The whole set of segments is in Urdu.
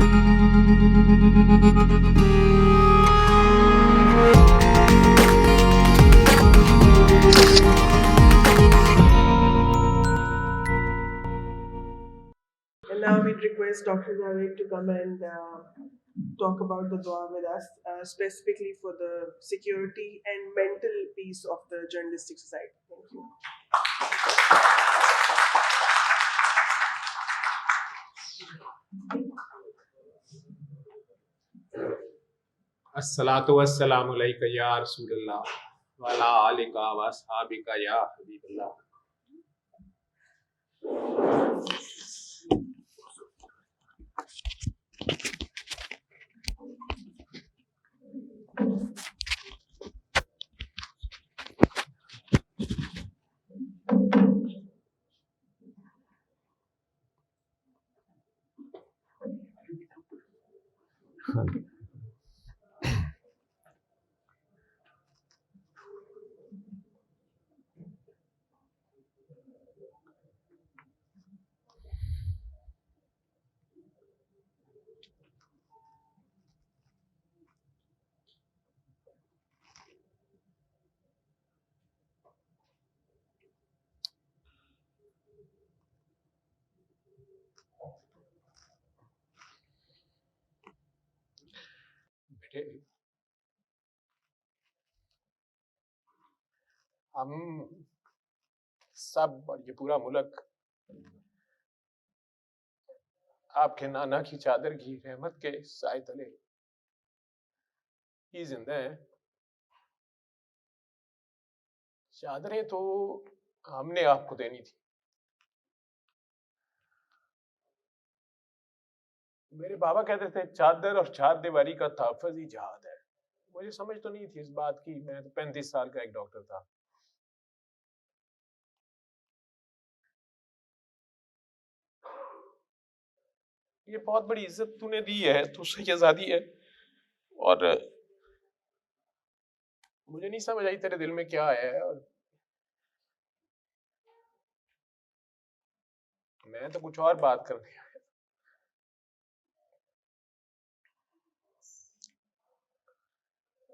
And now we'd request Dr. Javed to come and talk about the dua with us, specifically for the security and mental peace of the journalistic society. Thank you. الصلاۃ والسلام علیک یا رسول اللہ وعلی آلک و اصحابک یا حبیب اللہ. بیٹے ہم سب اور یہ پورا ملک آپ کے نانا کی چادر کی رحمت کے سائے تلے ہی زندہ ہیں. چادریں تو ہم نے آپ کو دینی تھی. میرے بابا کہتے تھے چادر اور چار دیواری کا تحفظ ہی جہاد ہے. مجھے سمجھ تو نہیں تھی اس بات کی. میں تو 35 سال کا ایک ڈاکٹر تھا. یہ بہت بڑی عزت تو نے دی ہے, تو سے یہ آزادی ہے, اور مجھے نہیں سمجھ آئی تیرے دل میں کیا ہے. اور میں تو کچھ اور بات کرنے آیا.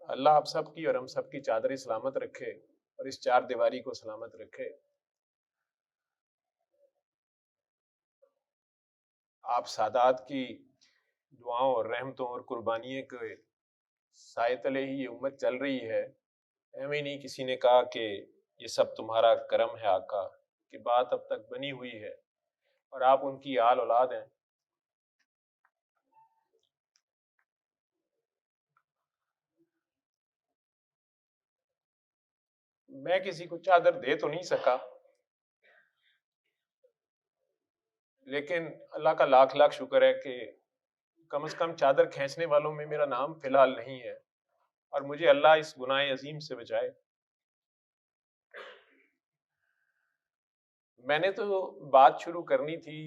اللہ آپ سب کی اور ہم سب کی چادر سلامت رکھے اور اس چار دیواری کو سلامت رکھے. آپ سادات کی دعاؤں اور رحمتوں اور قربانیوں کے سائے تلے ہی یہ امت چل رہی ہے. ایویں نہیں کسی نے کہا کہ یہ سب تمہارا کرم ہے آقا, کہ بات اب تک بنی ہوئی ہے اور آپ ان کی آل اولاد ہیں. میں کسی کو چادر دے تو نہیں سکا, لیکن اللہ کا لاکھ لاکھ شکر ہے کہ کم از کم چادر کھینچنے والوں میں میرا نام فی الحال نہیں ہے, اور مجھے اللہ اس گناہ عظیم سے بچائے. میں نے تو بات شروع کرنی تھی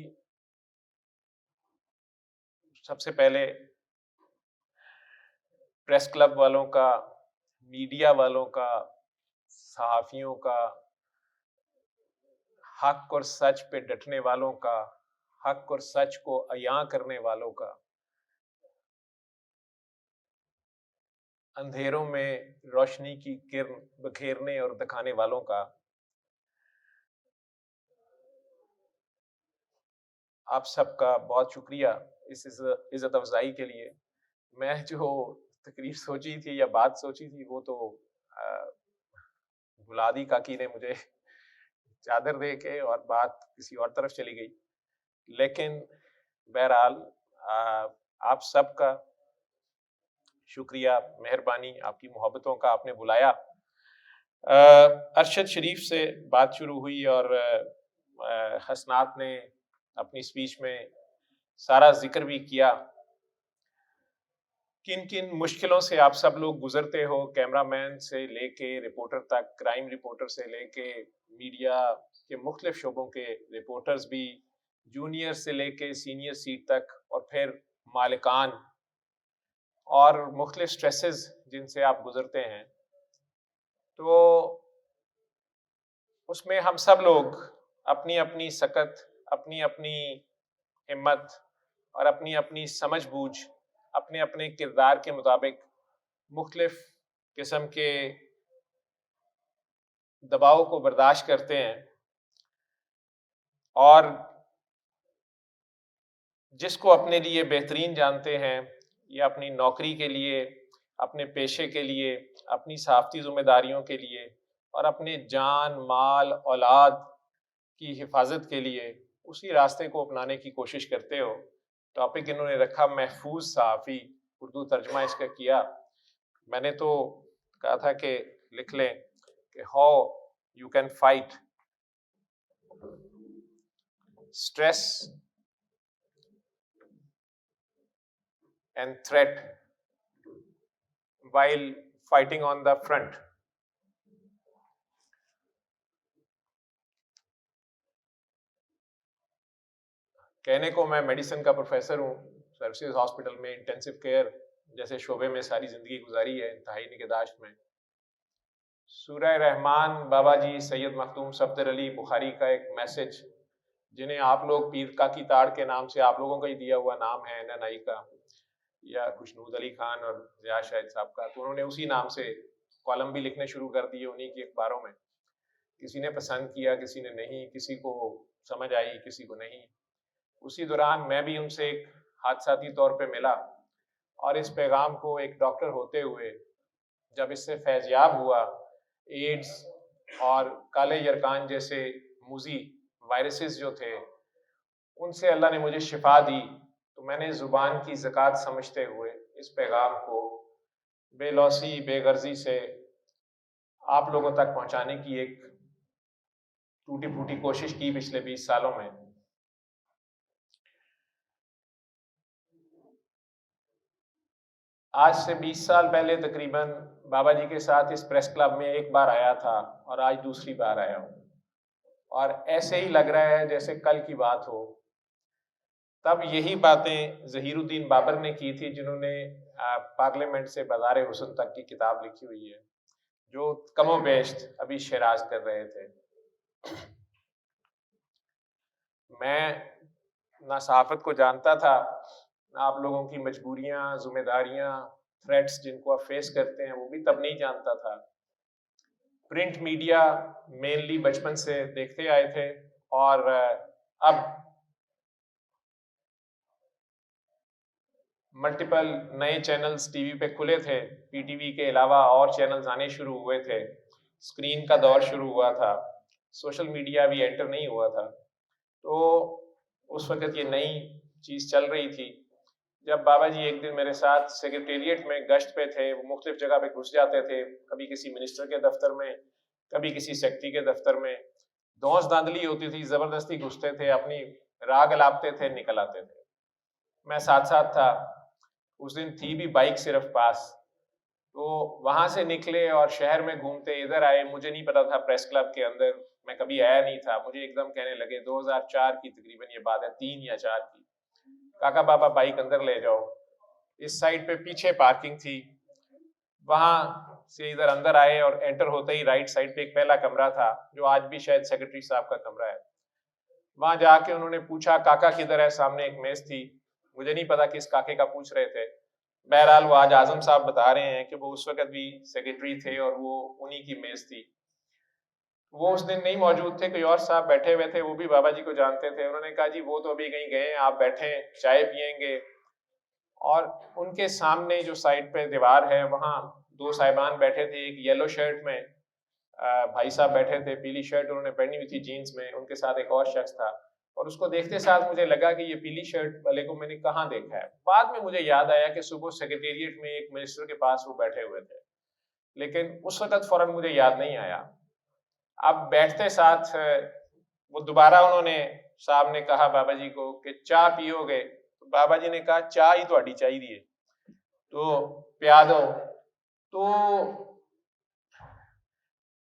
سب سے پہلے پریس کلب والوں کا, میڈیا والوں کا, صحافیوں کا, حق اور سچ پہ ڈٹنے والوں کا, حق اور سچ کو عیاں کرنے والوں کا, اندھیروں میں روشنی کی کرن بکھیرنے اور دکھانے والوں کا. آپ سب کا بہت شکریہ اس عزت افزائی کے لیے. میں جو تقریر سوچی تھی یا بات سوچی تھی وہ تو گلادی کاکی نے مجھے چادر دے کے اور بات کسی اور طرف چلی گئی. لیکن بہرحال آپ سب کا شکریہ, مہربانی, آپ کی محبتوں کا. آپ نے بلایا, ارشد شریف سے بات شروع ہوئی اور حسنات نے اپنی سپیچ میں سارا ذکر بھی کیا کن کن مشکلوں سے آپ سب لوگ گزرتے ہو, کیمرہ مین سے لے کے رپورٹر تک, کرائم رپورٹر سے لے کے میڈیا کے مختلف شعبوں کے رپورٹرز بھی, جونیئر سے لے کے سینئر سیٹ تک, اور پھر مالکان اور مختلف سٹریسز جن سے آپ گزرتے ہیں. تو اس میں ہم سب لوگ اپنی اپنی سکت, اپنی اپنی ہمت اور اپنی اپنی سمجھ بوجھ اپنے اپنے کردار کے مطابق مختلف قسم کے دباؤ کو برداشت کرتے ہیں، اور جس کو اپنے لیے بہترین جانتے ہیں یا اپنی نوکری کے لیے، اپنے پیشے کے لیے، اپنی صحافتی ذمہ داریوں کے لیے اور اپنے جان مال اولاد کی حفاظت کے لیے اسی راستے کو اپنانے کی کوشش کرتے ہو۔ ٹاپک انہوں نے رکھا محفوظ صحافی، اردو ترجمہ اس کا کیا۔ میں نے تو کہا تھا کہ لکھ لیں کہ how you can fight stress and threat while fighting on the front. کہنے کو میں میڈیسن کا پروفیسر ہوں، سروسز ہاسپٹل میں انٹینسو کیئر جیسے شعبے میں ساری زندگی گزاری ہے انتہائی نگہداشت میں۔ سورہ رحمان بابا جی سید مختوم صفدر علی بخاری کا ایک میسج، جنہیں آپ لوگ پیر کاکی تاڑ کے نام سے آپ لوگوں کا ہی دیا ہوا نام ہے NNI کا، یا خوشنود علی خان اور ضیاء شاہد صاحب کا، تو انہوں نے اسی نام سے کالم بھی لکھنے شروع کر دیے انہی کی اخباروں میں۔ کسی نے پسند کیا، کسی نے نہیں، کسی کو سمجھ آئی، کسی کو نہیں۔ اسی دوران میں بھی ان سے ایک حادثاتی طور پہ ملا، اور اس پیغام کو ایک ڈاکٹر ہوتے ہوئے جب اس سے فیضیاب ہوا، ایڈز اور کالے یرکان جیسے موذی وائرسز جو تھے ان سے اللہ نے مجھے شفا دی، تو میں نے زبان کی زکوٰۃ سمجھتے ہوئے اس پیغام کو بے لوثی بے غرضی سے آپ لوگوں تک پہنچانے کی ایک ٹوٹی پھوٹی کوشش کی پچھلے 20 سالوں میں۔ آج سے 20 سال پہلے تقریباً بابا جی کے ساتھ اس پریس کلب میں ایک بار آیا تھا، اور آج دوسری بار آیا ہوں، اور ایسے ہی لگ رہا ہے جیسے کل کی بات ہو۔ تب یہی باتیں ظہیر الدین بابر نے کی تھی، جنہوں نے پارلیمنٹ سے بازار حسن تک کی کتاب لکھی ہوئی ہے، جو کم و بیش ابھی شیراز کر رہے تھے۔ میں نہ صحافت کو جانتا تھا، نہ آپ لوگوں کی مجبوریاں، ذمہ داریاں، تھریٹس جن کو آپ فیس کرتے ہیں وہ بھی تب نہیں جانتا تھا۔ پرنٹ میڈیا مینلی بچپن سے دیکھتے آئے تھے، اور اب ملٹیپل نئے چینلز ٹی وی پہ کھلے تھے، پی ٹی وی کے علاوہ اور چینلز آنے شروع ہوئے تھے، اسکرین کا دور شروع ہوا تھا، سوشل میڈیا بھی انٹر نہیں ہوا تھا۔ تو اس وقت یہ نئی چیز چل رہی تھی، جب بابا جی ایک دن میرے ساتھ سیکریٹریٹ میں گشت پہ تھے، وہ مختلف جگہ پہ گھس جاتے تھے، کبھی کسی منسٹر کے دفتر میں، کبھی کسی سیکٹری کے دفتر میں، دھونس دھاندلی ہوتی تھی، زبردستی گھستے تھے، اپنی راگ الاپتے تھے، نکل آتے تھے۔ میں ساتھ ساتھ تھا، اس دن تھی بھی بائک صرف پاس، تو وہاں سے نکلے اور شہر میں گھومتے ادھر آئے۔ مجھے نہیں پتا تھا پریس کلب کے اندر، میں کبھی آیا نہیں تھا، مجھے ایک دم کہنے لگے، 2004 کی تقریباً یہ بات ہے، 3 یا 4 کی، کاکا بابا بائک اندر لے جاؤ۔ اس سائڈ پہ پیچھے پارکنگ تھی، وہاں سے ادھر اندر آئے، اور انٹر ہوتے ہی رائٹ سائڈ پہ ایک پہلا کمرہ تھا جو آج بھی شاید سیکرٹری صاحب کا کمرہ ہے۔ وہاں جا کے انہوں نے پوچھا کاکا کدھر ہے، سامنے ایک میز تھی، مجھے نہیں پتا کس کاکے کا پوچھ رہے تھے۔ بہرحال وہ آج اعظم صاحب بتا رہے ہیں کہ وہ اس وقت بھی سیکرٹری تھے اور وہ انہی کی میز تھی۔ وہ اس دن نہیں موجود تھے، کوئی اور صاحب بیٹھے ہوئے تھے، وہ بھی بابا جی کو جانتے تھے۔ انہوں نے کہا جی وہ تو ابھی کہیں گئے ہیں، آپ بیٹھیں چائے پیئیں گے۔ اور ان کے سامنے جو سائڈ پہ دیوار ہے وہاں 2 صاحبان بیٹھے تھے، ایک یلو شرٹ میں بھائی صاحب بیٹھے تھے، پیلی شرٹ انہوں نے پہنی ہوئی تھی جینز میں، ان کے ساتھ ایک اور شخص تھا، اور اس کو دیکھتے ساتھ مجھے لگا کہ یہ پیلی شرٹ والے کو میں نے کہاں دیکھا ہے۔ بعد میں مجھے یاد آیا کہ صبح سیکریٹریٹ میں ایک منسٹر کے پاس وہ بیٹھے ہوئے تھے، لیکن اس وقت فوراً مجھے یاد نہیں آیا۔ اب بیٹھتے ساتھ وہ دوبارہ انہوں نے صاحب نے کہا بابا جی کو کہ چاہ پیو گے، تو بابا جی نے کہا چاہ ہی تہاڈی چاہیے تو پیا دو۔ تو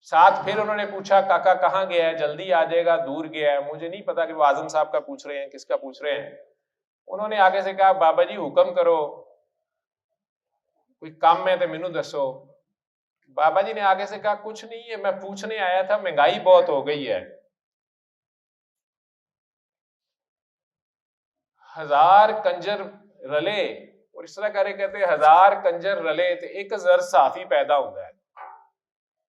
ساتھ پھر انہوں نے پوچھا کاکا کہاں گیا ہے، جلدی آ جائے گا، دور گیا ہے۔ مجھے نہیں پتا کہ وہ اعظم صاحب کا پوچھ رہے ہیں، کس کا پوچھ رہے ہیں۔ انہوں نے آگے سے کہا بابا جی حکم کرو، کوئی کام ہے تو مینوں دسو۔ بابا جی نے آگے سے کہا کچھ نہیں ہے، میں پوچھنے آیا تھا مہنگائی بہت ہو گئی ہے۔ 1000 کنجر رلے اور اس طرح کرے کہتے 1000 کنجر رلے تو ایک زر صحافی پیدا ہوتا ہے.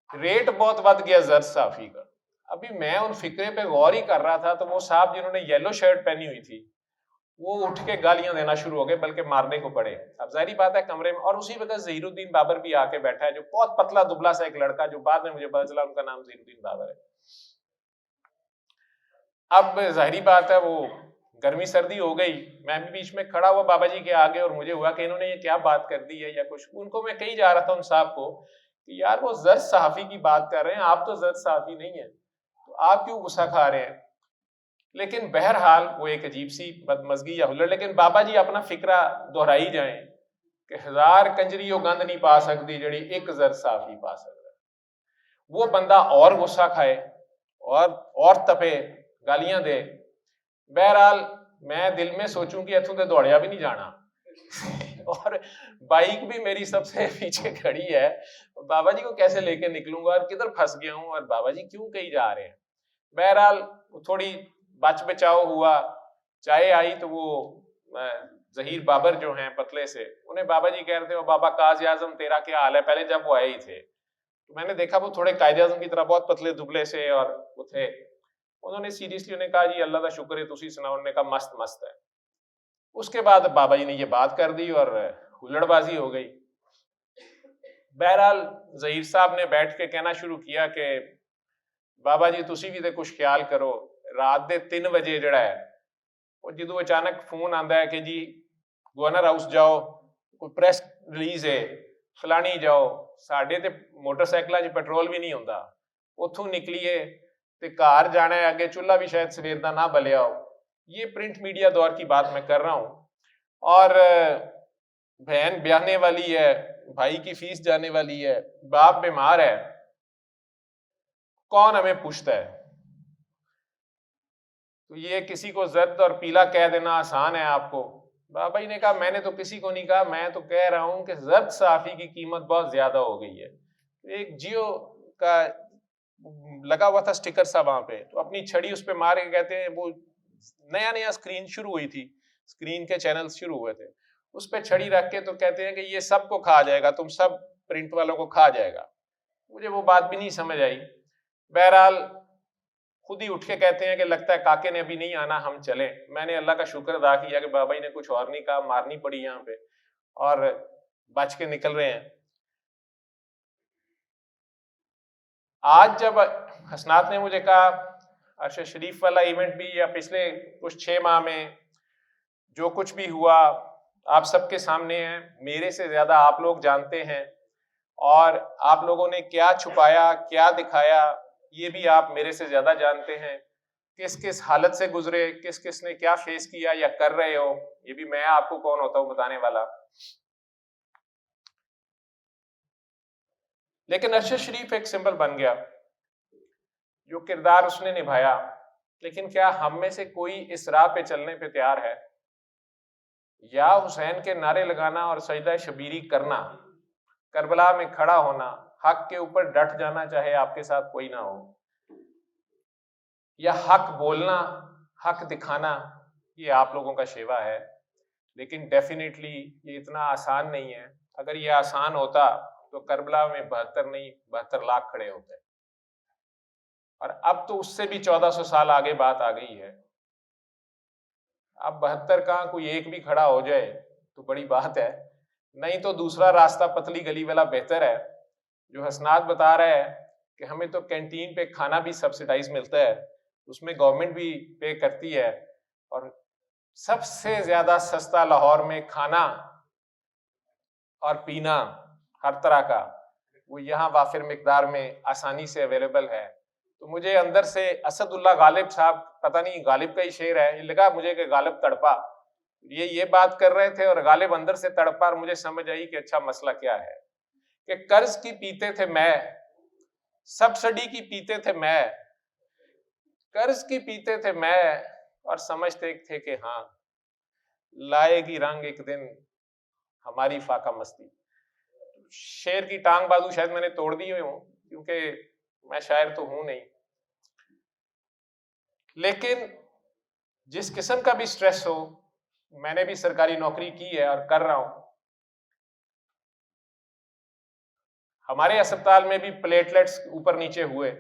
ریٹ بہت ود گیا زر صحافی کا. ابھی میں ان فکرے پہ غور ہی کر رہا تھا تو وہ صاحب جنہوں نے یلو شرٹ پہنی ہوئی تھی وہ اٹھ کے گالیاں دینا شروع ہو گئے, بلکہ مارنے کو پڑے. اب ظاہری بات ہے کمرے میں, اور اسی وقت ظہیر الدین بابر بھی آ کے بیٹھا ہے, جو بہت پتلا دبلا سا ایک لڑکا, جو بعد میں مجھے پتا چلا ان کا نام ظہیر الدین بابر ہے. اب ظاہری بات ہے وہ گرمی سردی ہو گئی, میں بھی بیچ میں کھڑا ہوا بابا جی کے آگے, اور مجھے ہوا کہ انہوں نے یہ کیا بات کر دی ہے یا کچھ. ان کو میں کہی جا رہا تھا ان صاحب کو کہ یار وہ زر صحافی کی بات کر رہے ہیں, آپ تو زر صحافی نہیں ہیں, تو آپ کیوں غصہ کھا رہے ہیں. لیکن بہرحال وہ ایک عجیب سی بدمزگی یا ہلڑ. لیکن بابا جی اپنا فکرہ دہرائی جائیں کہ 1000 کنجری وہ گند نہیں پا سکتی جڑی ایک زر صحافی پا سکتا ہے. وہ بندہ اور غصہ کھائے اور تپے, گالیاں دے. بہرحال میں دل میں سوچوں کہ اتوں تے دوڑیا بھی نہیں جانا اور بائک بھی میری سب سے پیچھے کھڑی ہے, بابا جی کو کیسے لے کے نکلوں گا اور کدھر پھنس گیا ہوں, اور بابا جی کیوں کہیں جا رہے ہیں. بہرحال تھوڑی بچ بچاؤ ہوا. چائے آئی تو وہ ظہیر بابر جو ہیں پتلے سے, انہیں بابا جی کہہ رہے تھے بابا قاضی اعظم تیرا کیا حال ہے. پہلے جب وہ آئے ہی تھے تو میں نے دیکھا وہ تھوڑے قائد اعظم کی طرح بہت پتلے دبلے سے اور وہ تھے. انہوں نے سیریسلی انہیں کہا جی اللہ کا شکر ہے تسی سناؤ. انہوں نے کہا مست مست ہے. اس کے بعد بابا جی نے یہ بات کر دی اور ہلڑ بازی ہو گئی. بہرحال ظہیر صاحب نے بیٹھ کے کہنا شروع کیا کہ بابا جی تسی بھی تے کچھ خیال کرو. رات دے 3 بجے جڑا ہے وہ جدو اچانک فون آندا ہے کہ جی گورنر ہاؤس جاؤ, کوئی پریس ریلیز ہے فلانی جاؤ. ساڈے تے موٹر سائیکلاں چ پیٹرول بھی نہیں ہوندا, اتھوں نکلیے تے گھر جانا ہے, اگے چولہا بھی شاید سویر دا نہ بلیا ہو. یہ پرنٹ میڈیا دور کی بات میں کر رہا ہوں. اور بہن بیاہنے والی ہے, بھائی کی فیس جانے والی ہے, باپ بیمار ہے, کون ہمیں پوچھتا ہے. تو یہ کسی کو زرد اور پیلا کہہ دینا آسان ہے آپ کو. بابا جی نے کہا میں نے تو کسی کو نہیں کہا, میں تو کہہ رہا ہوں کہ زرد صحافی کی قیمت بہت زیادہ ہو گئی ہے. ایک جیو کا لگا ہوا تھا سٹیکر سا وہاں پہ, تو اپنی چھڑی اس پہ مار کے کہتے ہیں, وہ نیا اسکرین شروع ہوئی تھی, اسکرین کے چینلز شروع ہوئے تھے, اس پہ چھڑی رکھ کے تو کہتے ہیں کہ یہ سب کو کھا جائے گا, تم سب پرنٹ والوں کو کھا جائے گا. مجھے وہ بات بھی نہیں سمجھ آئی. بہرحال خود ہی اٹھ کے کہتے ہیں کہ لگتا ہے کاکے نے ابھی نہیں آنا, ہم چلیں. میں نے اللہ کا شکر ادا کیا کہ بابا جی نے کچھ اور نہیں کہا, مارنی پڑی یہاں پہ اور بچ کے نکل رہے ہیں. آج جب حسنات نے مجھے کہا عرش شریف والا ایونٹ بھی یا پچھلے کچھ 6 ماہ میں جو کچھ بھی ہوا آپ سب کے سامنے ہے, میرے سے زیادہ آپ لوگ جانتے ہیں, اور آپ لوگوں نے کیا چھپایا کیا دکھایا یہ بھی آپ میرے سے زیادہ جانتے ہیں. کس کس حالت سے گزرے, کس کس نے کیا فیس کیا یا کر رہے ہو, یہ بھی میں آپ کو کون ہوتا ہوں بتانے والا. لیکن ارشد شریف ایک سمبل بن گیا, جو کردار اس نے نبھایا. لیکن کیا ہم میں سے کوئی اس راہ پہ چلنے پہ تیار ہے؟ یا حسین کے نعرے لگانا اور سجدہ شبیری کرنا, کربلا میں کھڑا ہونا, حق کے اوپر ڈٹ جانا چاہے آپ کے ساتھ کوئی نہ ہو, یا حق بولنا حق دکھانا, یہ آپ لوگوں کا شیوا ہے. لیکن ڈیفینیٹلی یہ اتنا آسان نہیں ہے. اگر یہ آسان ہوتا تو کربلا میں 72 نہیں 72 لاکھ کھڑے ہوتے. اور اب تو اس سے بھی 1400 سال آگے بات آ گئی ہے. اب 72 کہاں, کوئی ایک بھی کھڑا ہو جائے تو بڑی بات ہے, نہیں تو دوسرا راستہ پتلی گلی والا بہتر ہے. جو حسنات بتا رہا ہے کہ ہمیں تو کینٹین پہ کھانا بھی سبسڈائز ملتا ہے, اس میں گورنمنٹ بھی پے کرتی ہے, اور سب سے زیادہ سستا لاہور میں کھانا اور پینا ہر طرح کا وہ یہاں وافر مقدار میں آسانی سے اویلیبل ہے. تو مجھے اندر سے اسد اللہ غالب صاحب, پتہ نہیں غالب کا ہی شعر ہے, یہ لگا مجھے کہ غالب تڑپا, یہ بات کر رہے تھے اور غالب اندر سے تڑپا, اور مجھے سمجھ آئی کہ اچھا مسئلہ کیا ہے. کہ قرض کی پیتے تھے میں, سبسڈی کی پیتے تھے میں, قرض کی پیتے تھے میں, اور سمجھتے تھے کہ ہاں لائے گی رنگ ایک دن ہماری فاقہ مستی. شعر کی ٹانگ بازو شاید میں نے توڑ دی ہوئی ہوں, کیونکہ میں شاعر تو ہوں نہیں. لیکن جس قسم کا بھی سٹریس ہو, میں نے بھی سرکاری نوکری کی ہے اور کر رہا ہوں. ہمارے اسپتال میں بھی پلیٹلیٹس اوپر نیچے ہوئے.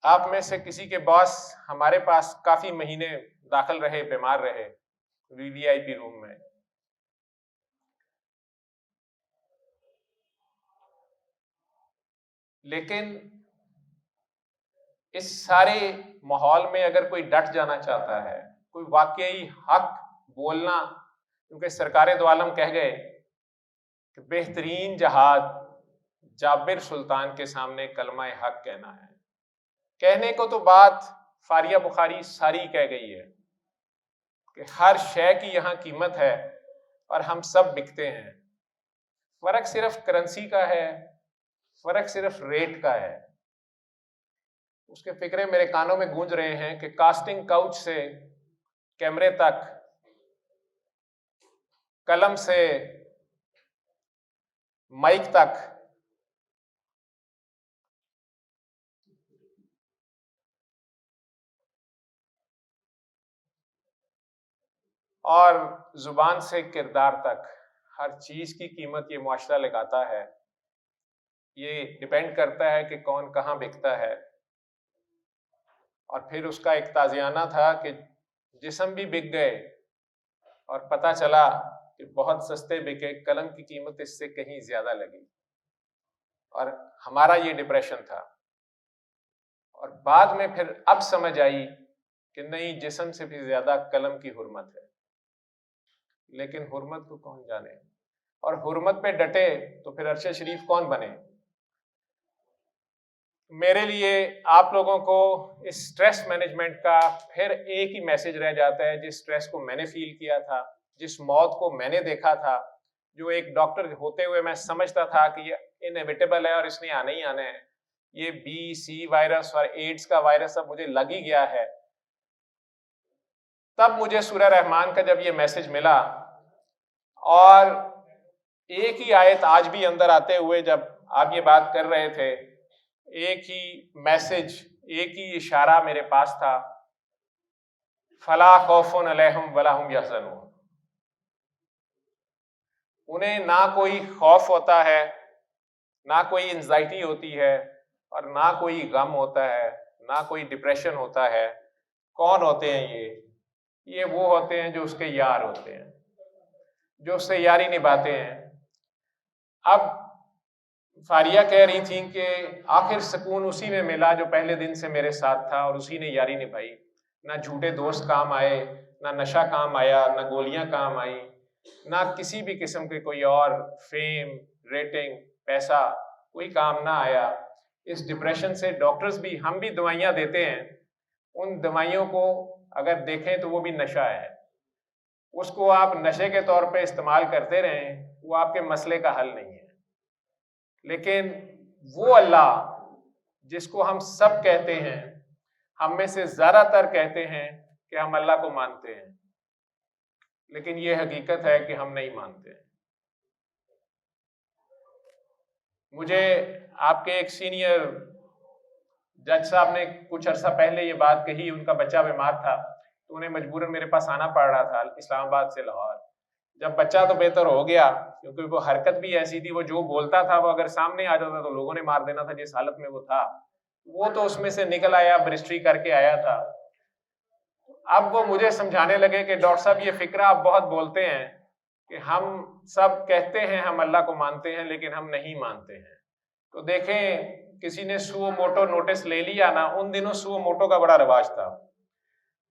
آپ میں سے کسی کے باس ہمارے پاس کافی مہینے داخل رہے, بیمار رہے وی آئی پی روم میں. لیکن اس سارے ماحول میں اگر کوئی ڈٹ جانا چاہتا ہے, کوئی واقعی حق بولنا, کیونکہ سرکار دو عالم کہہ گئے کہ بہترین جہاد جابر سلطان کے سامنے کلمہ حق کہنا ہے. کہنے کو تو بات فاریہ بخاری ساری کہہ گئی ہے کہ ہر شے کی یہاں قیمت ہے اور ہم سب بکتے ہیں. فرق صرف کرنسی کا ہے, فرق صرف ریٹ کا ہے. اس کے فکرے میرے کانوں میں گونج رہے ہیں کہ کاسٹنگ کاؤچ سے کیمرے تک, قلم سے مائک تک, اور زبان سے کردار تک, ہر چیز کی قیمت یہ معاشرہ لگاتا ہے. یہ ڈیپینڈ کرتا ہے کہ کون کہاں بکتا ہے. اور پھر اس کا ایک تازیانہ تھا کہ جسم بھی بک گئے اور پتہ چلا کہ بہت سستے بکے, قلم کی قیمت اس سے کہیں زیادہ لگی. اور ہمارا یہ ڈپریشن تھا. اور بعد میں پھر اب سمجھ آئی کہ نہیں, جسم سے بھی زیادہ قلم کی حرمت ہے. لیکن حرمت کو کون جانے, اور حرمت پہ ڈٹے تو پھر عرش شریف کون بنے. میرے لیے آپ لوگوں کو اس سٹریس مینجمنٹ کا پھر ایک ہی میسج رہ جاتا ہے, جس سٹریس کو میں نے فیل کیا تھا, جس موت کو میں نے دیکھا تھا, جو ایک ڈاکٹر ہوتے ہوئے میں سمجھتا تھا کہ یہ انیویٹیبل ہے اور اس نے آنا ہی آنا ہے. یہ بی سی وائرس اور ایڈز کا وائرس اب مجھے لگ ہی گیا ہے. تب مجھے سورہ رحمان کا جب یہ میسج ملا, اور ایک ہی آیت آج بھی اندر آتے ہوئے جب آپ یہ بات کر رہے تھے, ایک ہی میسج, ایک ہی اشارہ میرے پاس تھا, فلا خوف علیہم ولا هم یحزنون. انہیں نہ کوئی خوف ہوتا ہے, نہ کوئی انزائٹی ہوتی ہے, اور نہ کوئی غم ہوتا ہے, نہ کوئی ڈپریشن ہوتا ہے. کون ہوتے ہیں یہ وہ ہوتے ہیں جو اس کے یار ہوتے ہیں, جو اس سے یاری نبھاتے ہیں. اب فاریہ کہہ رہی تھیں کہ آخر سکون اسی میں ملا جو پہلے دن سے میرے ساتھ تھا, اور اسی نے یاری نبھائی. نہ جھوٹے دوست کام آئے, نہ نشہ کام آیا, نہ گولیاں کام آئی, نہ کسی بھی قسم کے کوئی اور فیم, ریٹنگ, پیسہ, کوئی کام نہ آیا. اس ڈپریشن سے ڈاکٹرز بھی, ہم بھی دوائیاں دیتے ہیں, ان دوائیوں کو اگر دیکھیں تو وہ بھی نشہ ہے. اس کو آپ نشے کے طور پہ استعمال کرتے رہیں, وہ آپ کے مسئلے کا حل نہیں ہے. لیکن وہ اللہ جس کو ہم سب کہتے ہیں, ہم میں سے زیادہ تر کہتے ہیں کہ ہم اللہ کو مانتے ہیں, لیکن یہ حقیقت ہے کہ ہم نہیں مانتے. مجھے آپ کے ایک سینئر جج صاحب نے کچھ عرصہ پہلے یہ بات کہی, ان کا بچہ بیمار تھا تو انہیں مجبوراً میرے پاس آنا پڑ رہا تھا اسلام آباد سے لاہور. جب بچہ تو بہتر ہو گیا, کیونکہ وہ حرکت بھی ایسی تھی, وہ جو بولتا تھا وہ اگر سامنے آ جاتا تو لوگوں نے مار دینا تھا جس حالت میں وہ تھا. وہ تو اس میں سے نکل آیا, برسٹری کر کے آیا تھا. اب وہ مجھے سمجھانے لگے کہ ڈاکٹر صاحب یہ فکرہ آپ بہت بولتے ہیں کہ ہم سب کہتے ہیں ہم اللہ کو مانتے ہیں لیکن ہم نہیں مانتے ہیں. تو دیکھیں, کسی نے سو موٹو نوٹس لے لیا نا, ان دنوں سو موٹو کا بڑا رواج تھا,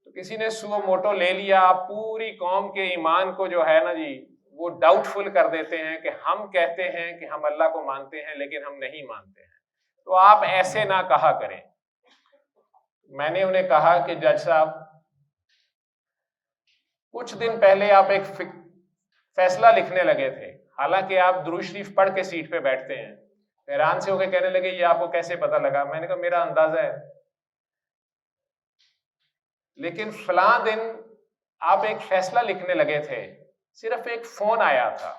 تو کسی نے سو موٹو لے لیا, پوری قوم کے ایمان کو جو ہے نا جی وہ ڈاؤٹ فل کر دیتے ہیں کہ ہم کہتے ہیں کہ ہم اللہ کو مانتے ہیں لیکن ہم نہیں مانتے ہیں. تو آپ ایسے نہ کہا کریں. میں نے انہیں کہا کہ جج صاحب, کچھ دن پہلے آپ ایک فیصلہ لکھنے لگے تھے, حالانکہ آپ درود شریف پڑھ کے سیٹ پہ بیٹھتے ہیں. حیران سے ہو کے کہنے لگے یہ آپ کو کیسے پتہ لگا؟ میں نے کہا میرا اندازہ ہے. لیکن فلاں دن آپ ایک فیصلہ لکھنے لگے تھے, صرف ایک فون آیا تھا,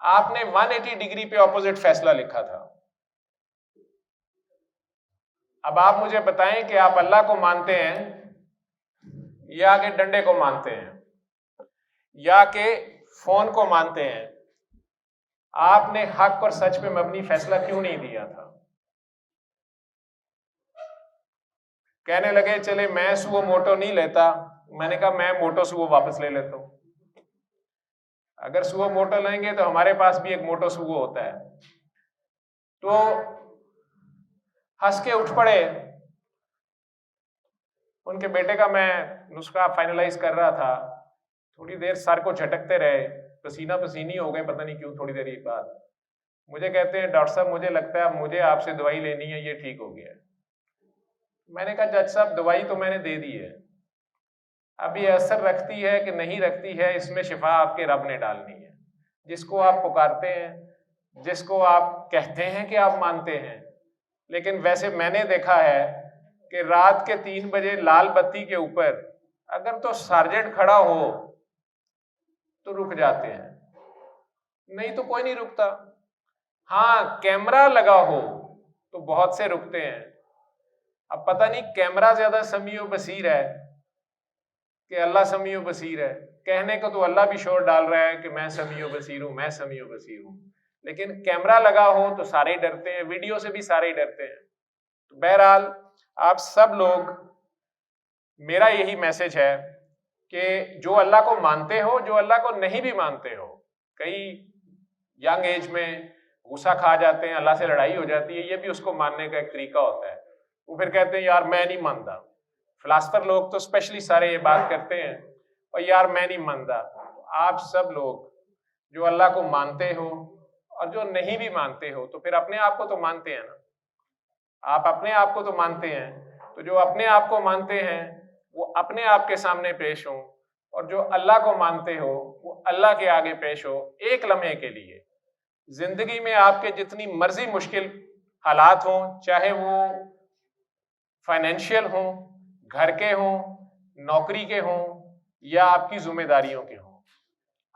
آپ نے 180 ڈگری پہ اپوزٹ فیصلہ لکھا تھا. اب آپ مجھے بتائیں کہ آپ اللہ کو مانتے ہیں یا کہ ڈنڈے کو مانتے ہیں یا کہ فون کو مانتے ہیں؟ آپ نے حق اور سچ پہ مبنی فیصلہ کیوں نہیں دیا تھا؟ کہنے لگے چلے میں سو موٹو نہیں لیتا. میں نے کہا میں موٹو سو واپس لے لیتا ہوں. اگر سو موٹو لیں گے تو ہمارے پاس بھی ایک موٹو سو ہوتا ہے. تو ہنس کے اٹھ پڑے. ان کے بیٹے کا میں نسخہ فائنلائز کر رہا تھا, تھوڑی دیر سر کو جھٹکتے رہے, پسینہ پسینی ہو گئے, پتہ نہیں کیوں. تھوڑی دیر بعد مجھے کہتے ہیں ڈاکٹر صاحب مجھے لگتا ہے مجھے آپ سے دوائی لینی ہے, یہ ٹھیک ہو گیا ہے. میں نے کہا جج صاحب دوائی تو میں نے دے دی ہے, اب یہ اثر رکھتی ہے کہ نہیں رکھتی ہے اس میں شفا آپ کے رب نے ڈالنی ہے. جس کو آپ پکارتے ہیں, جس کو آپ کہتے ہیں کہ آپ مانتے ہیں. لیکن ویسے میں نے دیکھا ہے کہ رات کے 3 بجے لال بتی کے اوپر اگر تو سارجنٹ کھڑا ہو تو رک جاتے ہیں, نہیں تو کوئی نہیں رکتا. ہاں کیمرہ لگا ہو تو بہت سے رکتے ہیں. اب پتہ نہیں کیمرہ زیادہ سمیع و بصیر ہے کہ اللہ سمیع و بصیر ہے. کہنے کو تو اللہ بھی شور ڈال رہا ہے کہ میں سمیع و بصیر ہوں, میں سمیع و بصیر ہوں, لیکن کیمرہ لگا ہو تو سارے ہی ڈرتے ہیں, ویڈیو سے بھی سارے ہی ڈرتے ہیں. تو بہرحال آپ سب لوگ, میرا یہی میسج ہے کہ جو اللہ کو مانتے ہو, جو اللہ کو نہیں بھی مانتے ہو, کئی ینگ ایج میں غصہ کھا جاتے ہیں, اللہ سے لڑائی ہو جاتی ہے, یہ بھی اس کو ماننے کا ایک طریقہ ہوتا ہے. وہ پھر کہتے ہیں یار میں نہیں مانتا. فلاسفر لوگ تو اسپیشلی سارے یہ بات کرتے ہیں اور یار میں نہیں مانتا. آپ سب لوگ جو اللہ کو مانتے ہو اور جو نہیں بھی مانتے ہو, تو پھر اپنے آپ کو تو مانتے ہیں نا, آپ اپنے آپ کو تو مانتے ہیں. تو جو اپنے آپ کو مانتے ہیں وہ اپنے آپ کے سامنے پیش ہوں, اور جو اللہ کو مانتے ہو وہ اللہ کے آگے پیش ہو. ایک لمحے کے لیے زندگی میں آپ کے جتنی مرضی مشکل حالات ہوں, چاہے وہ فائنینشیل ہوں, گھر کے ہوں, نوکری کے ہوں, یا آپ کی ذمہ داریوں کے ہوں,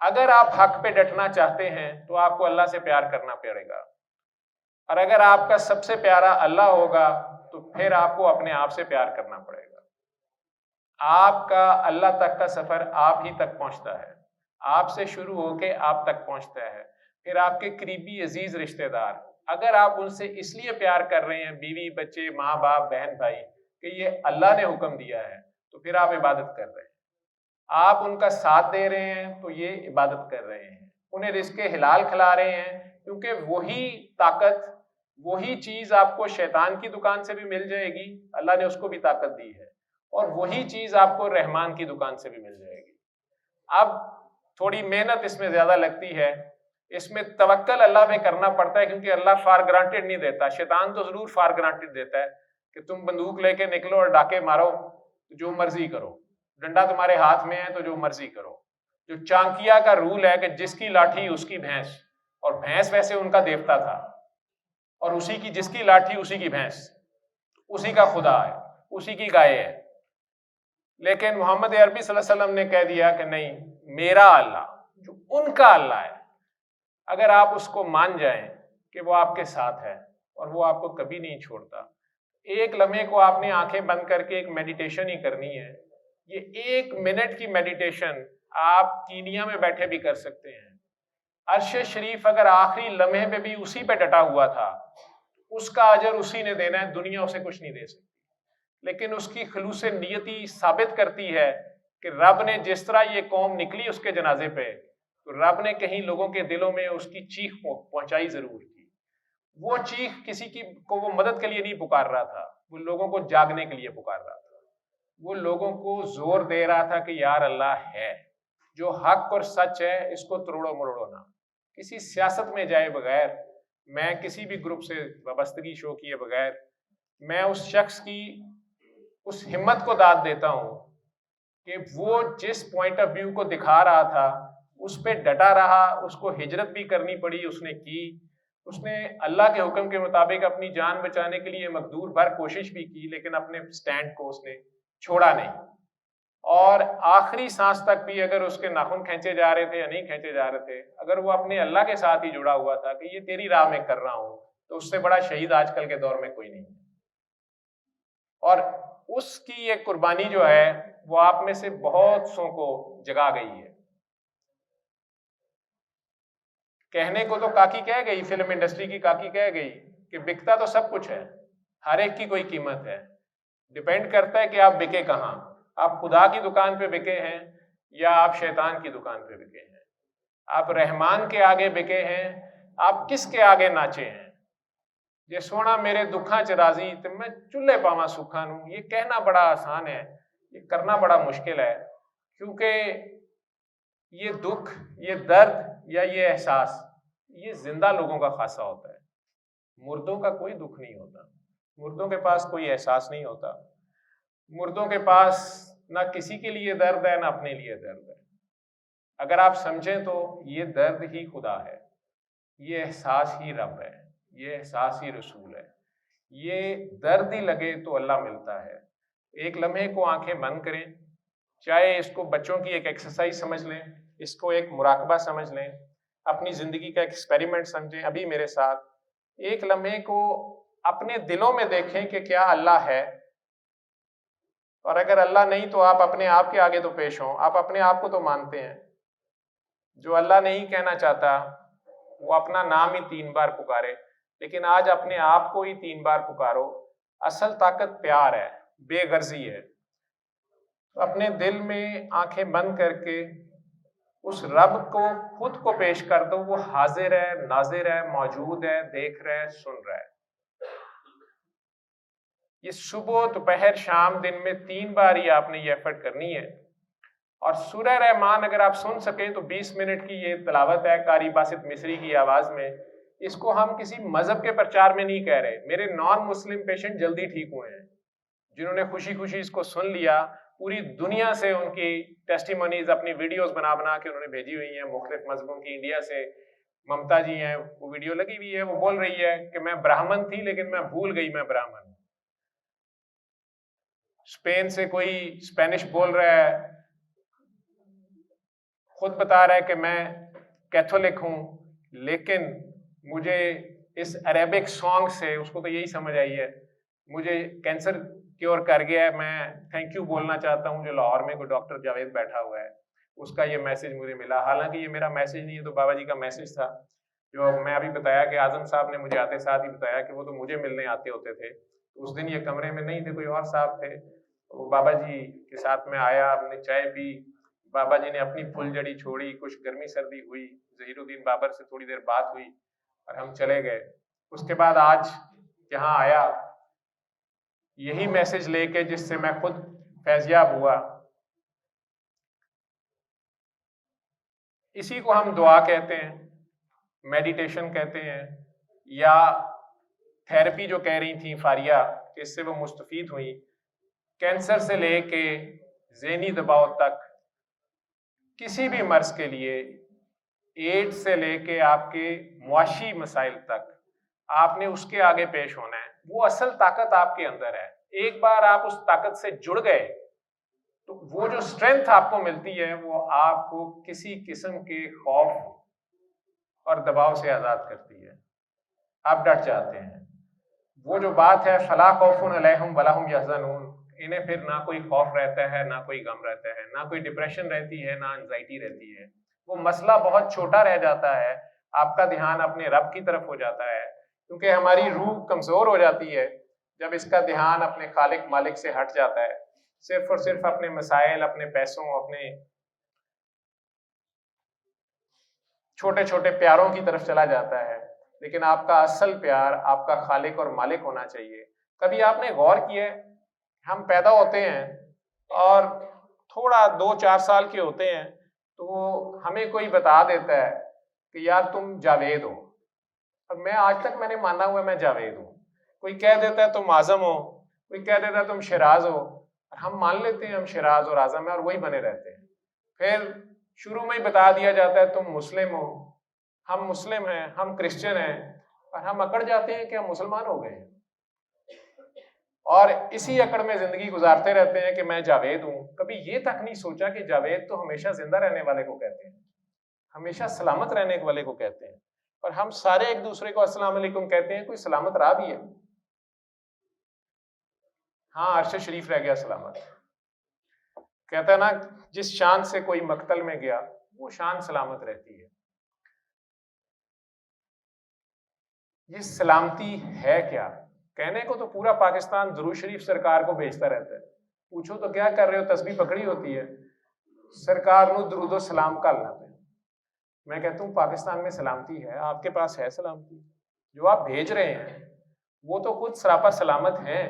اگر آپ حق پہ ڈٹنا چاہتے ہیں تو آپ کو اللہ سے پیار کرنا پڑے گا. اور اگر آپ کا سب سے پیارا اللہ ہوگا تو پھر آپ کو اپنے آپ سے پیار کرنا پڑے گا. آپ کا اللہ تک کا سفر آپ ہی تک پہنچتا ہے, آپ سے شروع ہو کے آپ تک پہنچتا ہے. پھر آپ کے قریبی عزیز رشتہ دار, اگر آپ ان سے اس لیے پیار کر رہے ہیں, بیوی بچے ماں باپ بہن بھائی, کہ یہ اللہ نے حکم دیا ہے, تو پھر آپ عبادت کر رہے ہیں. آپ ان کا ساتھ دے رہے ہیں تو یہ عبادت کر رہے ہیں. انہیں رزق حلال کھلا رہے ہیں, کیونکہ وہی طاقت, وہی چیز آپ کو شیطان کی دکان سے بھی مل جائے گی, اللہ نے اس کو بھی طاقت دی ہے, اور وہی چیز آپ کو رحمان کی دکان سے بھی مل جائے گی. اب تھوڑی محنت اس میں زیادہ لگتی ہے, اس میں توکل اللہ پہ کرنا پڑتا ہے, کیونکہ اللہ فار گرانٹیڈ نہیں دیتا. شیطان تو ضرور فار گرانٹیڈ دیتا ہے کہ تم بندوق لے کے نکلو اور ڈاکے مارو, جو مرضی کرو, ڈنڈا تمہارے ہاتھ میں ہے تو جو مرضی کرو. جو چانکیا کا رول ہے کہ جس کی لاٹھی اس کی بھینس, اور بھینس ویسے ان کا دیوتا تھا, اور اسی کی جس کی لاٹھی اسی کی بھینس, اسی کا خدا ہے, اسی کی گائے ہے. لیکن محمد عربی صلی اللہ علیہ وسلم نے کہہ دیا کہ نہیں, میرا اللہ جو ان کا اللہ ہے, اگر آپ اس کو مان جائیں کہ وہ آپ کے ساتھ ہے اور وہ آپ کو کبھی نہیں چھوڑتا. ایک لمحے کو آپ نے آنکھیں بند کر کے ایک میڈیٹیشن ہی کرنی ہے. یہ 1 منٹ کی میڈیٹیشن آپ کینیا میں بیٹھے بھی کر سکتے ہیں. عرش شریف اگر آخری لمحے پہ بھی اسی پہ ڈٹا ہوا تھا, اس کا اجر اسی نے دینا ہے, دنیا اسے کچھ نہیں دے سکتی. لیکن اس کی خلوص نیتی ثابت کرتی ہے کہ رب نے جس طرح یہ قوم نکلی اس کے جنازے پہ, تو رب نے کہیں لوگوں کے دلوں میں اس کی چیخ پہنچائی ضرور تھی. وہ چیخ کسی کی کو وہ مدد کے لیے نہیں پکار رہا تھا, وہ لوگوں کو جاگنے کے لیے پکار رہا تھا. وہ لوگوں کو زور دے رہا تھا کہ یار اللہ ہے, جو حق اور سچ ہے اس کو تروڑو مروڑو نہ. کسی سیاست میں جائے بغیر, میں کسی بھی گروپ سے وابستگی شو کیے بغیر, میں اس شخص کی اس ہمت کو داد دیتا ہوں کہ وہ جس پوائنٹ آف ویو کو دکھا رہا تھا اس پہ ڈٹا رہا. اس کو ہجرت بھی کرنی پڑی, اس نے کی, اس نے اللہ کے حکم کے مطابق اپنی جان بچانے کے لیے مقدور بھر کوشش بھی کی, لیکن اپنے سٹینڈ کو اس نے چھوڑا نہیں. اور آخری سانس تک بھی اگر اس کے ناخن کھینچے جا رہے تھے یا نہیں کھینچے جا رہے تھے, اگر وہ اپنے اللہ کے ساتھ ہی جڑا ہوا تھا کہ یہ تیری راہ میں کر رہا ہوں, تو اس سے بڑا شہید آج کل کے دور میں کوئی نہیں. اور اس کی یہ قربانی جو ہے وہ آپ میں سے بہت سو کو جگا گئی ہے. کہنے کو تو کاکی کہہ گئی، فلم انڈسٹری کی کاکی کہہ گئی کہ بکتا تو سب کچھ ہے، ہر ایک کی کوئی قیمت ہے، ڈیپینڈ کرتا ہے کہ آپ بکے کہاں. آپ خدا کی دکان پہ بکے ہیں یا آپ شیطان کی دکان پہ بکے ہیں، آپ رحمان کے آگے بکے ہیں، آپ کس کے آگے ناچے ہیں. یہ سونا میرے دکھاں چ راضی تے میں چولہے پاواں سکھاں نوں، یہ کہنا بڑا آسان ہے، یہ کرنا بڑا مشکل ہے. کیونکہ یہ دکھ، یہ درد یا یہ احساس یہ زندہ لوگوں کا خاصہ ہوتا ہے. مردوں کا کوئی دکھ نہیں ہوتا، مردوں کے پاس کوئی احساس نہیں ہوتا، مردوں کے پاس نہ کسی کے لیے درد ہے نہ اپنے لیے درد ہے. اگر آپ سمجھیں تو یہ درد ہی خدا ہے، یہ احساس ہی رب ہے، یہ احساس ہی رسول ہے. یہ درد ہی لگے تو اللہ ملتا ہے. ایک لمحے کو آنکھیں بند کریں، چاہے اس کو بچوں کی ایک ایکسرسائز سمجھ لیں، اس کو ایک مراقبہ سمجھ لیں، اپنی زندگی کا ایک ایکسپیریمنٹ سمجھیں. ابھی میرے ساتھ ایک لمحے کو اپنے دلوں میں دیکھیں کہ کیا اللہ ہے، اور اگر اللہ نہیں تو آپ اپنے آپ کے آگے تو پیش ہوں. آپ اپنے آپ کو تو مانتے ہیں. جو اللہ نہیں کہنا چاہتا وہ اپنا نام ہی 3 بار پکارے، لیکن آج اپنے آپ کو ہی 3 بار پکارو. اصل طاقت پیار ہے، بے غرضی ہے. اپنے دل میں آنکھیں بند کر کے اس رب کو خود کو پیش کر دو. وہ حاضر ہے، ناظر ہے، موجود ہے، دیکھ رہا ہے، سن رہا ہے. یہ صبح، دوپہر، شام، دن میں 3 بار ہی آپ نے یہ ایفرٹ کرنی ہے. اور سورہ رحمان اگر آپ سن سکیں تو 20 منٹ کی یہ تلاوت ہے قاری باسط مصری کی آواز میں. اس کو ہم کسی مذہب کے پرچار میں نہیں کہہ رہے. میرے نان مسلم پیشنٹ جلدی ٹھیک ہوئے ہیں جنہوں نے خوشی خوشی اس کو سن لیا. پوری دنیا سے ان کی ٹیسٹیمونیز اپنی ویڈیوز بنا بنا کے انہوں نے بھیجی ہوئی ہیں، مختلف مذہبوں کی. انڈیا سے ممتا جی ہیں، وہ ویڈیو لگی ہوئی ہے، وہ بول رہی ہے کہ میں براہمن تھی لیکن میں بھول گئی میں براہمن ہوں. اسپین سے کوئی اسپینش بول رہا ہے، خود بتا رہا ہے کہ میں کیتھولک ہوں، لیکن مجھے اس عربک سانگ سے، اس کو تو یہی سمجھ آئی ہے، مجھے کینسر کیور کر گیا ہے. میں تھینک یو بولنا چاہتا ہوں جو لاہور میں کوئی ڈاکٹر جاوید بیٹھا ہوا ہے، اس کا یہ میسج مجھے ملا. حالانکہ یہ میرا میسج نہیں ہے، تو بابا جی کا میسج تھا. جو میں ابھی بتایا کہ اعظم صاحب نے مجھے آتے ساتھ ہی بتایا کہ وہ تو مجھے ملنے آتے ہوتے تھے. اس دن یہ کمرے میں نہیں تھے، کوئی اور صاحب تھے. وہ بابا جی کے ساتھ میں آیا، ہم نے چائے پی. بابا جی نے اپنی پھول جڑی چھوڑی، کچھ گرمی سردی ہوئی، ظہیر الدین بابر سے تھوڑی دیر بات ہوئی اور ہم چلے گئے. اس کے بعد آج یہاں آیا یہی میسج لے کے جس سے میں خود فیضیاب ہوا. اسی کو ہم دعا کہتے ہیں، میڈیٹیشن کہتے ہیں، یا تھیراپی جو کہہ رہی تھیں فاریہ کہ اس سے وہ مستفید ہوئی. کینسر سے لے کے ذہنی دباؤ تک، کسی بھی مرض کے لیے، ایڈز سے لے کے آپ کے معاشی مسائل تک، آپ نے اس کے آگے پیش ہونا ہے. وہ اصل طاقت آپ کے اندر ہے. ایک بار آپ اس طاقت سے جڑ گئے تو وہ جو اسٹرینتھ آپ کو ملتی ہے وہ آپ کو کسی قسم کے خوف اور دباؤ سے آزاد کرتی ہے. آپ ڈٹ جاتے ہیں. وہ جو بات ہے فلا خوف علیہم ولا ہم یحزنون، انہیں پھر نہ کوئی خوف رہتا ہے، نہ کوئی غم رہتا ہے، نہ کوئی ڈپریشن رہتی ہے، نہ انزائٹی رہتی ہے. وہ مسئلہ بہت چھوٹا رہ جاتا ہے. آپ کا دھیان اپنے رب کی طرف ہو جاتا ہے، کیونکہ ہماری روح کمزور ہو جاتی ہے جب اس کا دھیان اپنے خالق مالک سے ہٹ جاتا ہے، صرف اور صرف اپنے مسائل، اپنے پیسوں، اپنے چھوٹے چھوٹے پیاروں کی طرف چلا جاتا ہے. لیکن آپ کا اصل پیار آپ کا خالق اور مالک ہونا چاہیے. کبھی آپ نے غور کیا ہے، ہم پیدا ہوتے ہیں اور تھوڑا 2-4 سال کے ہوتے ہیں تو ہمیں کوئی بتا دیتا ہے کہ یار تم جاوید ہو. اور میں آج تک میں نے مانا ہوا ہے میں جاوید ہوں. کوئی کہہ دیتا ہے تم اعظم ہو، کوئی کہہ دیتا ہے تم شیراز ہو، اور ہم مان لیتے ہیں ہم شیراز اور اعظم ہیں اور وہی بنے رہتے ہیں. پھر شروع میں ہی بتا دیا جاتا ہے تم مسلم ہو، ہم مسلم ہیں، ہم کرسچن ہیں، اور ہم اکڑ جاتے ہیں کہ ہم مسلمان ہو گئے ہیں. اور اسی اکڑ میں زندگی گزارتے رہتے ہیں کہ میں جاوید ہوں. کبھی یہ تک نہیں سوچا کہ جاوید تو ہمیشہ زندہ رہنے والے کو کہتے ہیں، ہمیشہ سلامت رہنے والے کو کہتے ہیں. اور ہم سارے ایک دوسرے کو السلام علیکم کہتے ہیں، کوئی سلامت رہا بھی ہے؟ ہاں عرش شریف رہ گیا سلامت. کہتا ہے نا جس شان سے کوئی مقتل میں گیا وہ شان سلامت رہتی ہے. یہ سلامتی ہے کیا؟ کہنے کو تو پورا پاکستان درود شریف سرکار کو بھیجتا رہتا ہے. پوچھو تو کیا کر رہے ہو؟ تسبیح پکڑی ہوتی ہے سرکار نو درود و سلام کرنا پہ. میں کہتا ہوں پاکستان میں سلامتی ہے؟ آپ کے پاس ہے سلامتی؟ جو آپ بھیج رہے ہیں وہ تو خود سراپا سلامت ہیں.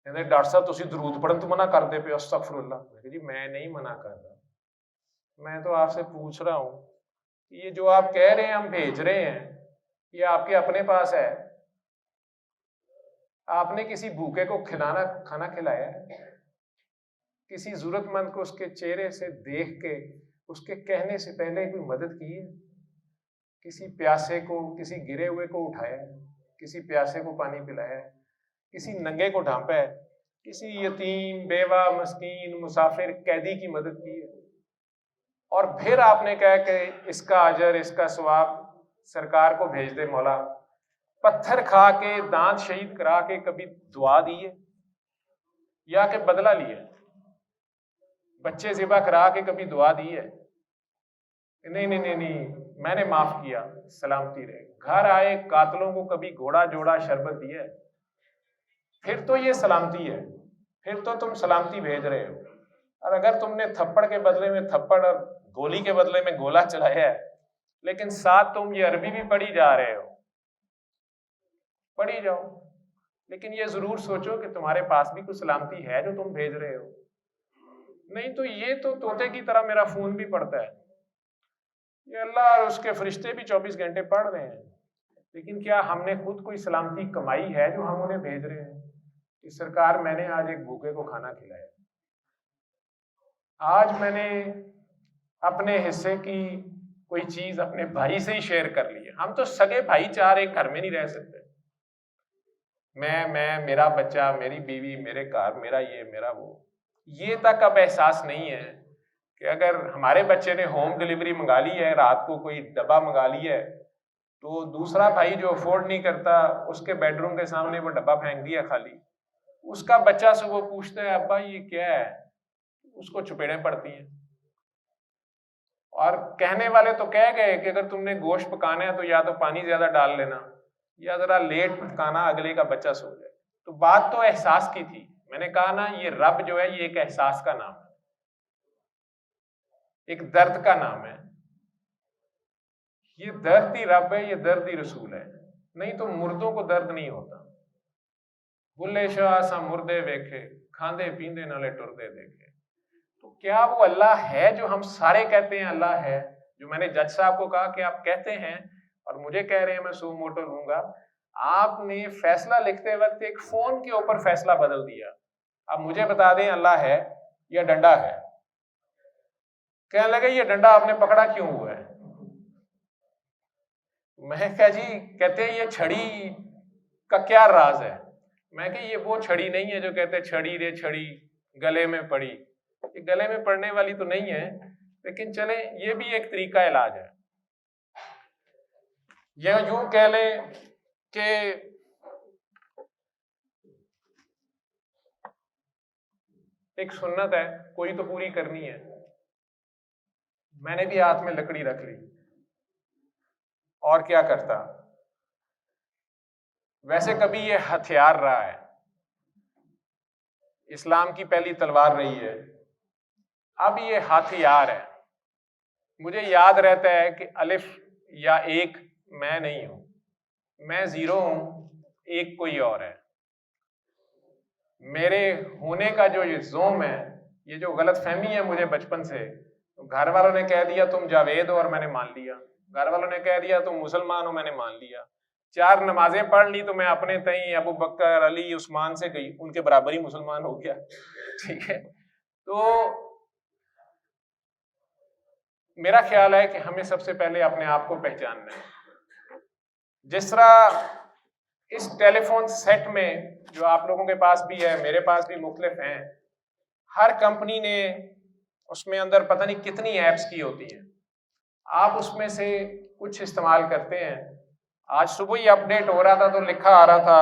کہتے ڈاکٹر صاحب تسی درود پڑھن تو منع کر دے پہ. استغفر اللہ. میں کہ جی میں نہیں منع کر رہا, میں تو آپ سے پوچھ رہا ہوں کہ یہ جو آپ کہہ رہے ہیں ہم بھیج رہے ہیں یہ آپ کے اپنے پاس ہے؟ آپ نے کسی بھوکے کو کھانا کھلایا ہے؟ کسی ضرورت مند کو اس کے چہرے سے دیکھ کے اس کے کہنے سے پہلے کوئی مدد کی ہے؟ کسی پیاسے کو, کسی گرے ہوئے کو اٹھایا ہے؟ کسی پیاسے کو پانی پلایا ہے؟ کسی ننگے کو ڈھانپا ہے؟ کسی یتیم, بیوہ, مسکین, مسافر, قیدی کی مدد کی ہے؟ اور پھر آپ نے کہا کہ اس کا اجر, اس کا ثواب سرکار کو بھیج دے مولا. پتھر کھا کے, دانت شہید کرا کے کبھی دعا دی ہے یا کہ بدلہ لیا؟ بچے ذبح کرا کے کبھی دعا دی ہے؟ نہیں نہیں نہیں نہیں, میں نے معاف کیا, سلامتی رہے. گھر آئے قاتلوں کو کبھی گھوڑا جوڑا شربت دیا ہے؟ پھر تو یہ سلامتی ہے, پھر تو تم سلامتی بھیج رہے ہو. اور اگر تم نے تھپڑ کے بدلے میں تھپڑ اور گولی کے بدلے میں گولا چلایا ہے لیکن ساتھ تم یہ عربی بھی پڑھی جا رہے ہو, پڑھی جاؤ, لیکن یہ ضرور سوچو کہ تمہارے پاس بھی کچھ سلامتی ہے جو تم بھیج رہے ہو. نہیں تو یہ تو طوطے کی طرح میرا فون بھی پڑھتا ہے, یہ اللہ اور اس کے فرشتے بھی 24 گھنٹے پڑھ رہے ہیں, لیکن کیا ہم نے خود کوئی سلامتی کمائی ہے جو ہم انہیں بھیج رہے ہیں؟ کہ سرکار میں نے آج ایک بھوکے کو کھانا کھلایا, آج میں نے اپنے حصے کی کوئی چیز اپنے بھائی سے ہی شیئر کر لی ہے. ہم تو سگے بھائی چار ایک گھر میں نہیں رہ سکتے. میں میرا بچہ, میری بیوی, میرے گھر, میرا یہ میرا وہ. یہ تک اب احساس نہیں ہے کہ اگر ہمارے بچے نے ہوم ڈلیوری منگا لی ہے, رات کو کوئی ڈبہ منگا لی ہے, تو دوسرا بھائی جو افورڈ نہیں کرتا اس کے بیڈ روم کے سامنے وہ ڈبہ پھینک دیا خالی. اس کا بچہ سے وہ پوچھتا ہے ابا یہ کیا ہے, اس کو چپیڑیں پڑتی ہیں. اور کہنے والے تو کہہ گئے کہ اگر تم نے گوشت پکانا ہے تو یا تو پانی زیادہ ڈال لینا یا ذرا لیٹ پکانا, اگلے کا بچہ سو جائے. تو بات تو احساس کی تھی. میں نے کہا نا یہ رب جو ہے یہ ایک احساس کا نام ہے, ایک درد کا نام ہے. یہ درد ہی رب ہے, یہ درد ہی رسول ہے. نہیں تو مردوں کو درد نہیں ہوتا. بلے شاہ سا مردے ویکھے, کھاندے پیندے نالے ٹردے دیکھے. تو کیا وہ اللہ ہے جو ہم سارے کہتے ہیں اللہ ہے, جو میں نے جج صاحب کو کہا کہ آپ کہتے ہیں اور مجھے کہہ رہے ہیں میں سو موٹو لوں گا, آپ نے فیصلہ لکھتے وقت ایک فون کے اوپر فیصلہ بدل دیا. اب مجھے بتا دیں اللہ ہے یا ڈنڈا ہے؟ کہنے لگے یہ ڈنڈا آپ نے پکڑا کیوں ہوا ہے؟ میں کہا جی, کہتے ہیں یہ چھڑی کا کیا راز ہے؟ میں کہ یہ وہ چھڑی نہیں ہے جو کہتے چھڑی رے چھڑی گلے میں پڑی. یہ گلے میں پڑنے والی تو نہیں ہے, لیکن چلیں یہ بھی ایک طریقہ علاج ہے. یا یوں کہہ لیں کہ ایک سنت ہے, کوئی تو پوری کرنی ہے. میں نے بھی ہاتھ میں لکڑی رکھ لی, اور کیا کرتا. ویسے کبھی یہ ہتھیار رہا ہے, اسلام کی پہلی تلوار رہی ہے, اب یہ ہتھیار ہے. مجھے یاد رہتا ہے کہ الف یا ایک میں نہیں ہوں, میں زیرو ہوں, ایک کوئی اور ہے. میرے ہونے کا جو یہ زوم ہے, یہ جو غلط فہمی ہے مجھے بچپن سے, گھر والوں نے کہہ دیا تم جاوید ہو اور میں نے مان لیا. گھر والوں نے کہہ دیا تم مسلمان ہو, میں نے مان لیا. 4 نمازیں پڑھ لی تو میں اپنے تئیں ابو بکر, علی, عثمان سے گئی, ان کے برابر ہی مسلمان ہو گیا. ٹھیک ہے, تو میرا خیال ہے کہ ہمیں سب سے پہلے اپنے آپ کو پہچاننا ہے. جس طرح اس ٹیلی فون سیٹ میں جو آپ لوگوں کے پاس بھی ہے, میرے پاس بھی مختلف ہیں, ہر کمپنی نے اس میں اندر پتہ نہیں کتنی ایپس کی ہوتی ہیں. آپ اس میں سے کچھ استعمال کرتے ہیں. آج صبح ہی اپ ڈیٹ ہو رہا تھا تو لکھا آ رہا تھا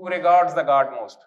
who regards the God most।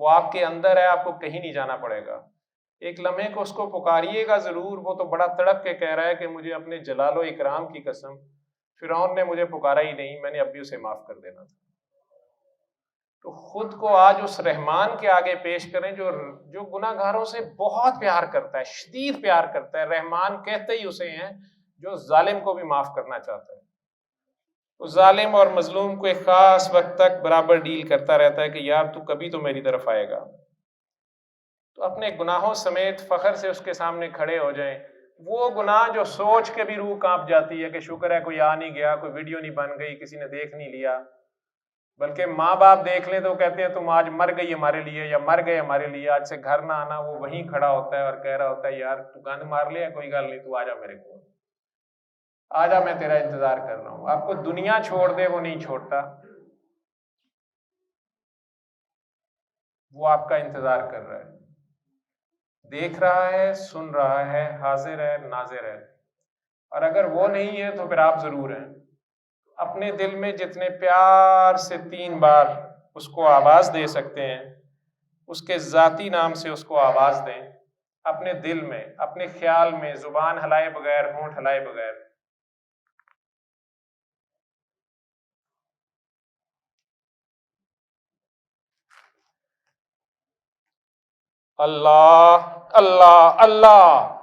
وہ آپ کے اندر ہے, آپ کو کہیں نہیں جانا پڑے گا. ایک لمحے کو اس کو پکاریے گا ضرور, وہ تو بڑا تڑپ کے کہہ رہا ہے کہ مجھے اپنے جلال و اکرام کی قسم فرعون نے مجھے پکارا ہی نہیں, میں نے اب بھی اسے معاف کر دینا تھا. تو خود کو آج اس رحمان کے آگے پیش کریں جو گناہ گاروں سے بہت پیار کرتا ہے, شدید پیار کرتا ہے. رحمان کہتے ہی اسے ہیں جو ظالم کو بھی معاف کرنا چاہتا ہے. تو ظالم اور مظلوم کو ایک خاص وقت تک برابر ڈیل کرتا رہتا ہے کہ یار تو کبھی تو میری طرف آئے گا. تو اپنے گناہوں سمیت فخر سے اس کے سامنے کھڑے ہو جائیں. وہ گناہ جو سوچ کے بھی روح کانپ جاتی ہے کہ شکر ہے کوئی آ نہیں گیا, کوئی ویڈیو نہیں بن گئی, کسی نے دیکھ نہیں لیا, بلکہ ماں باپ دیکھ لیں تو کہتے ہیں تم آج مر گئی ہمارے لیے یا مر گئے ہمارے لیے, آج سے گھر نہ آنا. وہ وہیں کھڑا ہوتا ہے اور کہہ رہا ہوتا ہے یار تو گند مار لیا, کوئی گل نہیں, تو آ جا میرے کو, آ جا, میں تیرا انتظار کر رہا ہوں. آپ کو دنیا چھوڑ دے وہ نہیں چھوڑتا, وہ آپ کا انتظار کر رہا ہے, دیکھ رہا ہے, سن رہا ہے, حاضر ہے, ناظر ہے. اور اگر وہ نہیں ہے تو پھر آپ ضرور ہیں. اپنے دل میں جتنے پیار سے 3 بار اس کو آواز دے سکتے ہیں, اس کے ذاتی نام سے اس کو آواز دیں, اپنے دل میں, اپنے خیال میں, زبان ہلائے بغیر, ہونٹ ہلائے بغیر. اللہ اللہ اللہ.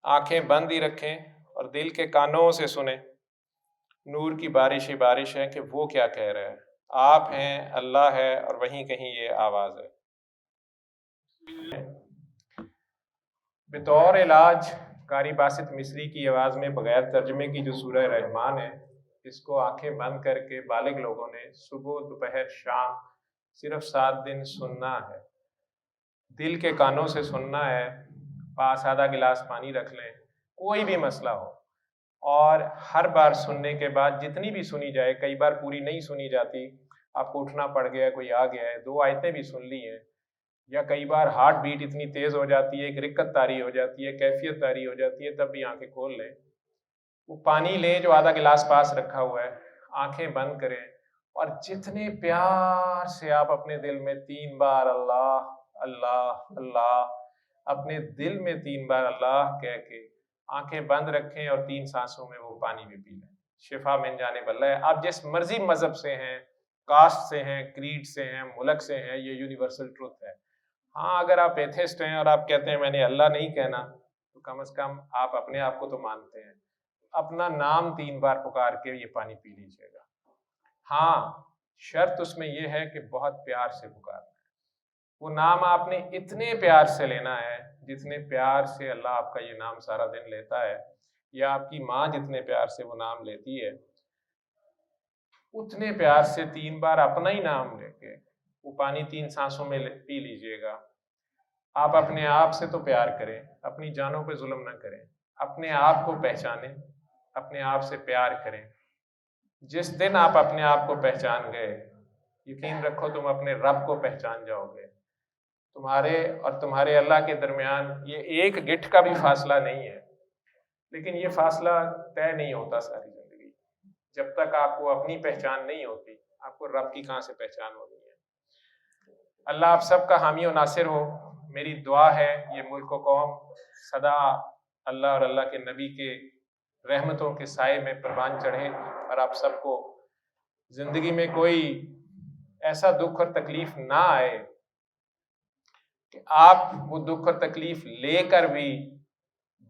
آنکھیں بند ہی رکھیں اور دل کے کانوں سے سنیں. نور کی بارش ہی بارش ہے کہ وہ کیا کہہ رہا ہے. آپ ہیں, اللہ ہے, اور وہیں کہیں یہ آواز ہے. بطور علاج قاری باسط مصری کی آواز میں بغیر ترجمے کی جو سورہ رحمان ہے, اس کو آنکھیں بند کر کے بالغ لوگوں نے صبح, دوپہر, شام صرف 7 دن سننا ہے. دل کے کانوں سے سننا ہے. پاس آدھا گلاس پانی رکھ لیں, کوئی بھی مسئلہ ہو, اور ہر بار سننے کے بعد جتنی بھی سنی جائے, کئی بار پوری نہیں سنی جاتی, آپ کو اٹھنا پڑ گیا, کوئی آ گیا ہے, 2 آیتیں بھی سن لی ہیں, یا کئی بار ہارٹ بیٹ اتنی تیز ہو جاتی ہے, ایک رکت طاری ہو جاتی ہے, کیفیت طاری ہو جاتی ہے, تب بھی آنکھیں کھول لیں. وہ پانی لیں جو آدھا گلاس پاس رکھا ہوا ہے, آنکھیں بند کریں, اور جتنے پیار سے آپ اپنے دل میں 3 بار اللہ اللہ اللہ, اپنے دل میں 3 بار اللہ کہہ کے آنکھیں بند رکھیں, اور 3 سانسوں میں وہ پانی بھی پی لیں. شفا من جانب اللہ ہے. آپ جس مرضی مذہب سے ہیں, کاسٹ سے ہیں, کریڈ سے ہیں, ملک سے ہیں, یہ یونیورسل ٹروتھ ہے. ہاں, اگر آپ ایتھسٹ ہیں اور آپ کہتے ہیں میں نے اللہ نہیں کہنا, تو کم از کم آپ اپنے آپ کو تو مانتے ہیں. اپنا نام 3 بار پکار کے یہ پانی پی لیجیے گا. ہاں, شرط اس میں یہ ہے کہ بہت پیار سے پکارنا ہے. وہ نام آپ نے اتنے پیار سے لینا ہے جتنے پیار سے اللہ آپ کا یہ نام سارا دن لیتا ہے, یا آپ کی ماں جتنے پیار سے وہ نام لیتی ہے, اتنے پیار سے 3 بار اپنا ہی نام لے کے وہ پانی 3 سانسوں میں پی لیجئے گا. آپ اپنے آپ سے تو پیار کریں, اپنی جانوں پہ ظلم نہ کریں, اپنے آپ کو پہچانیں, اپنے آپ سے پیار کریں. جس دن آپ اپنے آپ کو پہچان گئے, یقین رکھو تم اپنے رب کو پہچان جاؤ گے. تمہارے اور تمہارے اللہ کے درمیان یہ ایک گٹھ کا بھی فاصلہ نہیں ہے, لیکن یہ فاصلہ طے نہیں ہوتا ساری زندگی. جب تک آپ کو اپنی پہچان نہیں ہوتی, آپ کو رب کی کہاں سے پہچان ہونی ہے. اللہ آپ سب کا حامی و ناصر ہو. میری دعا ہے یہ ملک و قوم سدا اللہ اور اللہ کے نبی کے رحمتوں کے سائے میں پروان چڑھے, اور آپ سب کو زندگی میں کوئی ایسا دکھ اور تکلیف نہ آئے کہ آپ وہ دکھ اور تکلیف لے کر بھی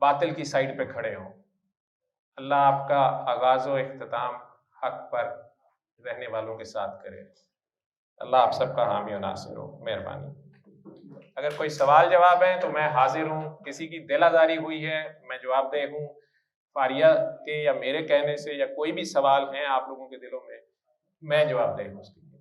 باطل کی سائڈ پہ کھڑے ہوں. اللہ آپ کا آغاز و اختتام حق پر رہنے والوں کے ساتھ کرے. اللہ آپ سب کا حامی و ناصر ہو. مہربانی. اگر کوئی سوال جواب ہے تو میں حاضر ہوں. کسی کی دل آزاری ہوئی ہے میں جواب دہ ہوں. فاریہ کے یا میرے کہنے سے یا کوئی بھی سوال ہیں آپ لوگوں کے دلوں میں جواب دہ ہوں اس کے لیے.